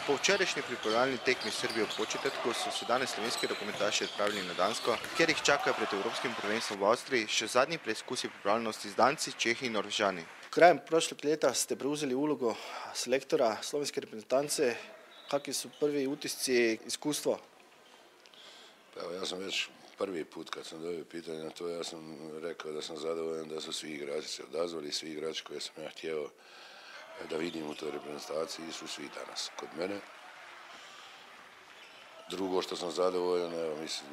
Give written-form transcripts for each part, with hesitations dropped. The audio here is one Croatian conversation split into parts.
Po včerajšnji pripravljalni tekmi s Srbijo v Podčetrtku so se danes slovenski rokometaši odpravili na Dansko, kjer jih čakajo pred evropskim prvenstvom v Avstriji še zadnji preizkusi pripravljenosti z Danci, Čehi in Norvežani. Krajem prošlog leta ste preuzeli ulogo selektora slovenske reprezentance. Kakvi su prvi utisci, iskustvo? Evo, ja sam već prvi put kad sam dobio pitanje na to, ja sam rekao da sam zadovoljan da su svi igrači se odazvali, svi igrači koje sam ja htio da vidim u toj reprezentaciji su svi danas kod mene. Drugo što sam zadovoljan, evo, mislim,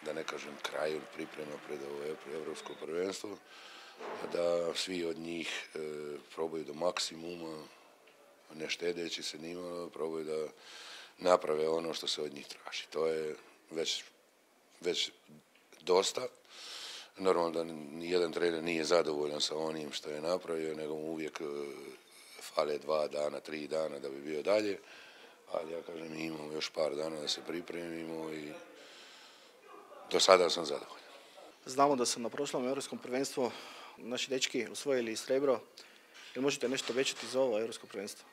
da ne kažem kraju priprema pred ovo evropsko prvenstvo, da svi od njih probaju do maksimuma, ne štedeći se nimalo, probaju da naprave ono što se od njih traži. To je već dosta. Normalno da nijedan trener nije zadovoljan sa onim što je napravio, nego mu uvijek fale 2 dana, 3 dana da bi bio dalje. Ali ja kažem, imamo još par dana da se pripremimo i do sada sam zadovoljan. Znamo da su na prošlom europskom prvenstvu naši dečki osvojili srebro. Jel možete nešto obećati za ovo europsko prvenstvo?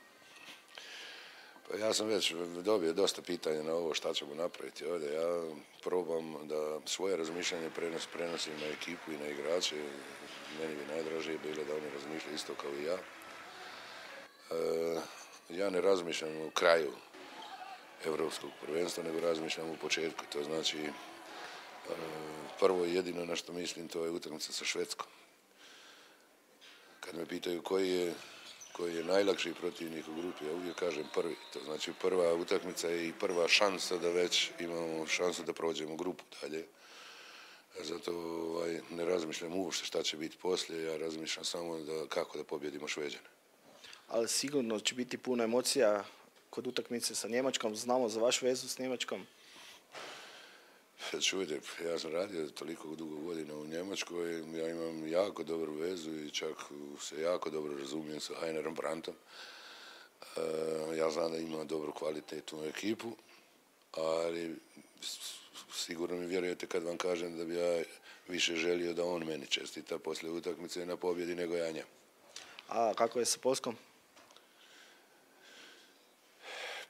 Pa ja sam već dobio dosta pitanja na ovo šta ćemo napraviti ovdje. Ja probam da svoje razmišljanje prenosim na ekipu i na igrače. Meni bi najdražije bilo da oni razmišljaju isto kao i ja. Ja ne razmišljam u kraju europskog prvenstva, nego razmišljam u početku. To znači, prvo i jedino na što mislim, to je utakmica sa Švedskom. Kad me pitaju koji je najlakši protivnik u grupi, ja uvijek kažem prvi. To znači prva utakmica i prva šansa da već imamo šansu da prođemo grupu dalje. Zato ne razmišljam uopšte šta će biti poslije, ja razmišljam samo kako da pobjedimo Šveđane. Ali sigurno će biti puno emocija kod utakmice sa Njemačkom. Znamo za vašu vezu s Njemačkom. Čujte, ja sam radio toliko dugo godina u Njemačkoj, ja imam jako dobru vezu i čak se jako dobro razumijem sa Heinerom Brandtom. Ja znam da ima dobru kvalitetnu ekipu, ali sigurno mi vjerujete kad vam kažem da bi ja više želio da on meni čestita poslije utakmice na pobjedi nego ja njemu. A kako je sa Poljskom?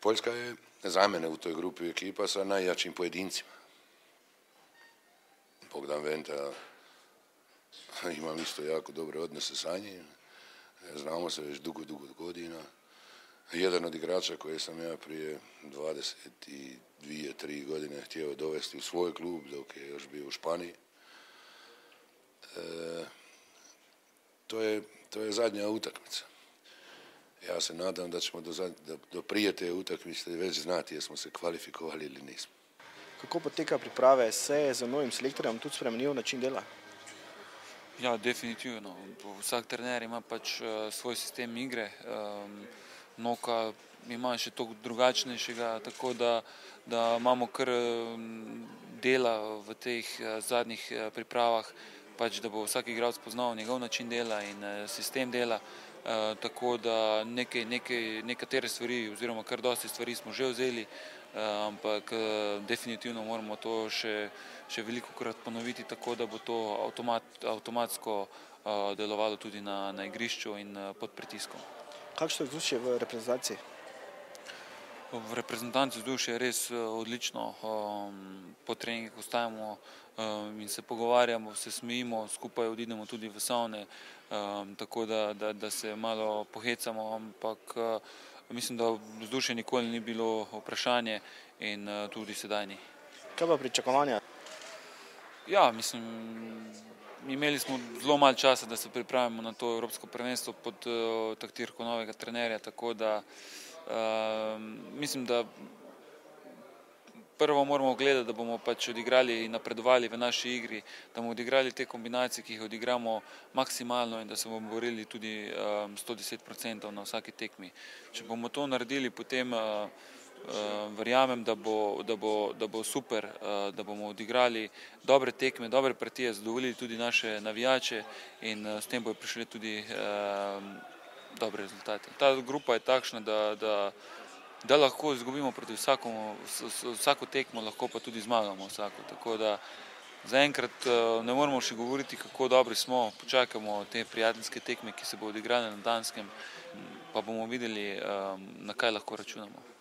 Poljska je za mene u toj grupi ekipa sa najjačim pojedincima. Bogdan Venta, imam isto jako dobre odnose sa njim. Znamo se već dugo godina. Jedan od igrača koje sam ja prije 22-3 godine htio dovesti u svoj klub dok je još bio u Španiji. To je zadnja utakmica. Ja se nadam da ćemo do prije te utakmice već znati jesmo se kvalifikovali ili nismo. Kako poteka priprave? Se je za novim selektorjem tudi spremenil način dela? Ja, definitivno. Vsak trener ima pač svoj sistem igre. Noka ima še toliko drugačnejšega, tako da imamo kar dela v teh zadnjih pripravah, pač da bo vsak igralec poznal njegov način dela in sistem dela. Tako da nekatere stvari oziroma kar dosti stvari smo že vzeli, ampak definitivno moramo to še velikokrat ponoviti, tako da bo to avtomatsko delovalo tudi na igrišču in pod pritiskom. Kakšno je vzdušje v reprezentaciji? V reprezentanci vzdušje je res odlično. Po treningih ostajamo in se pogovarjamo, se smejimo, skupaj odidemo tudi v savne, tako da se malo pohecamo, ampak mislim, da vzdušje nikoli ni bilo vprašanje in tudi sedaj ni. Kaj pa pričakovanja? Ja, mislim, imeli smo zelo malo časa, da se pripravimo na to evropsko prvenstvo pod taktirko novega trenerja, tako da mislim, da prvo moramo gledati, da bomo pač odigrali in napredovali v naši igri, da bomo odigrali te kombinacije, ki jih odigramo maksimalno in da se bomo borili tudi 110% na vsaki tekmi. Če bomo to naredili, potem verjamem, da bo super, da bomo odigrali dobre tekme, dobre partije, zadovoljili tudi naše navijače in s tem bojo prišli tudi dobre rezultate. Ta grupa je takšna, da lahko izgubimo proti vsako tekmo, lahko pa tudi zmagamo vsako. Tako da zaenkrat ne moramo še govoriti, kako dobri smo, počakamo te prijateljske tekme, ki se bo odigrale na Danskem, pa bomo videli, na kaj lahko računamo.